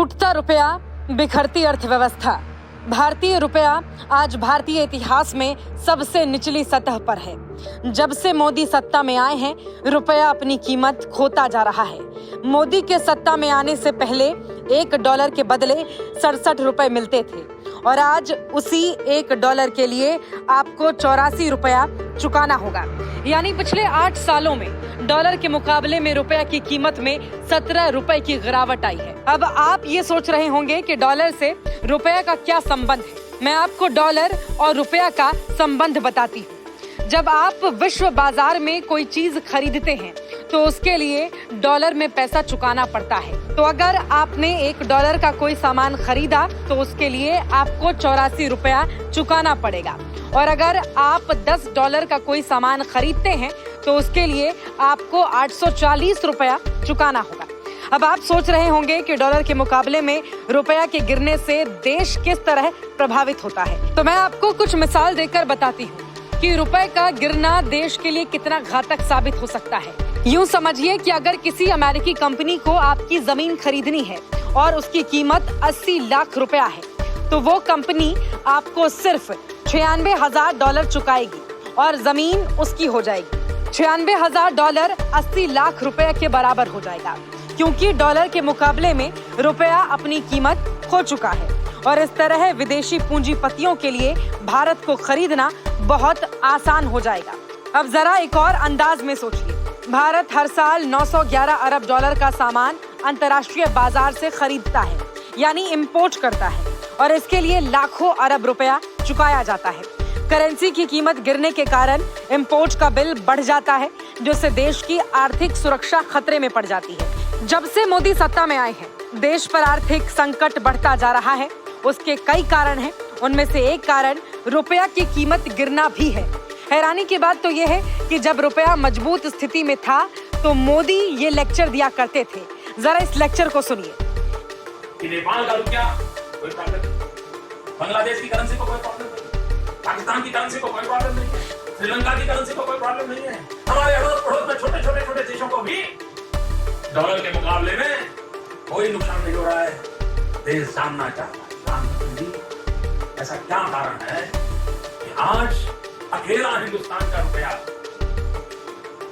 टूटता रुपया, बिखरती अर्थव्यवस्था। भारतीय रुपया आज भारतीय इतिहास में सबसे निचली सतह पर है। जब से मोदी सत्ता में आए हैं, रुपया अपनी कीमत खोता जा रहा है। मोदी के सत्ता में आने से पहले $1 के बदले 67 रुपए मिलते थे और आज उसी $1 के लिए आपको 84 रुपया चुकाना होगा। यानी पिछले 8 सालों में डॉलर के मुकाबले में रुपया की कीमत में 17 रुपए की गिरावट आई है। अब आप ये सोच रहे होंगे कि डॉलर से रुपया का क्या संबंध है। मैं आपको डॉलर और रुपया का संबंध बताती हूँ। जब आप विश्व बाजार में कोई चीज खरीदते हैं तो उसके लिए डॉलर में पैसा चुकाना पड़ता है। तो अगर आपने $1 का कोई सामान खरीदा तो उसके लिए आपको 84 रुपया चुकाना पड़ेगा, और अगर आप $10 का कोई सामान खरीदते हैं तो उसके लिए आपको 840 रुपया चुकाना होगा। अब आप सोच रहे होंगे कि डॉलर के मुकाबले में रुपया के गिरने से देश किस तरह प्रभावित होता है। तो मैं आपको कुछ मिसाल देकर बताती हूँ कि रुपए का गिरना देश के लिए कितना घातक साबित हो सकता है। यूं समझिए कि अगर किसी अमेरिकी कंपनी को आपकी जमीन खरीदनी है और उसकी कीमत 80 लाख रुपया है, तो वो कंपनी आपको सिर्फ $96,000 चुकाएगी और जमीन उसकी हो जाएगी। $96,000 80 लाख रुपए के बराबर हो जाएगा, क्योंकि डॉलर के मुकाबले में रुपया अपनी कीमत खो चुका है। और इस तरह विदेशी पूंजीपतियों के लिए भारत को खरीदना बहुत आसान हो जाएगा। अब जरा एक और अंदाज में सोचिए, भारत हर साल 911 अरब डॉलर का सामान अंतर्राष्ट्रीय बाजार से खरीदता है, यानी इंपोर्ट करता है, और इसके लिए लाखों अरब रुपया चुकाया जाता है। करेंसी की कीमत गिरने के कारण इंपोर्ट का बिल बढ़ जाता है, जिससे देश की आर्थिक सुरक्षा खतरे में पड़ जाती है। जब से मोदी सत्ता में आए हैं, देश पर आर्थिक संकट बढ़ता जा रहा है। उसके कई कारण हैं, उनमें से एक कारण रुपया की कीमत गिरना भी है। हैरानी की बात तो यह है कि जब रुपया मजबूत स्थिति में था तो मोदी ये लेक्चर दिया करते थे। जरा इस लेक्चर को सुनिए। कि नेपाल का रुपया कोई प्रॉब्लम नहीं, बांग्लादेश की करेंसी को कोई प्रॉब्लम नहीं, पाकिस्तान की करेंसी को कोई प्रॉब्लम नहीं, श्रीलंका की करेंसी को कोई प्रॉब्लम नहीं है। हमारे अड़ोस पड़ोस में छोटे देशों को भी डॉलर के मुकाबले में कोई नुकसान नहीं हो रहा है। देश जानना चाहता है ऐसा क्या कारण है कि आज अकेला हिंदुस्तान का रुपया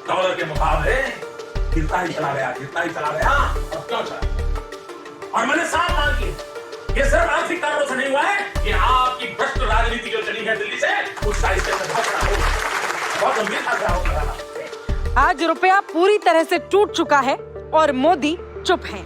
डॉलर के मुकाबले गिरता ही चला गया और क्यों चला। और मैंने साफ मान की, ये सिर्फ आर्थिक कारणों से नहीं हुआ है, ये आपकी भ्रष्ट राजनीति जो चली है दिल्ली से, उसका इससे बहुत गंभीरता से होगा। आज रुपया पूरी तरह से टूट चुका है और मोदी चुप हैं।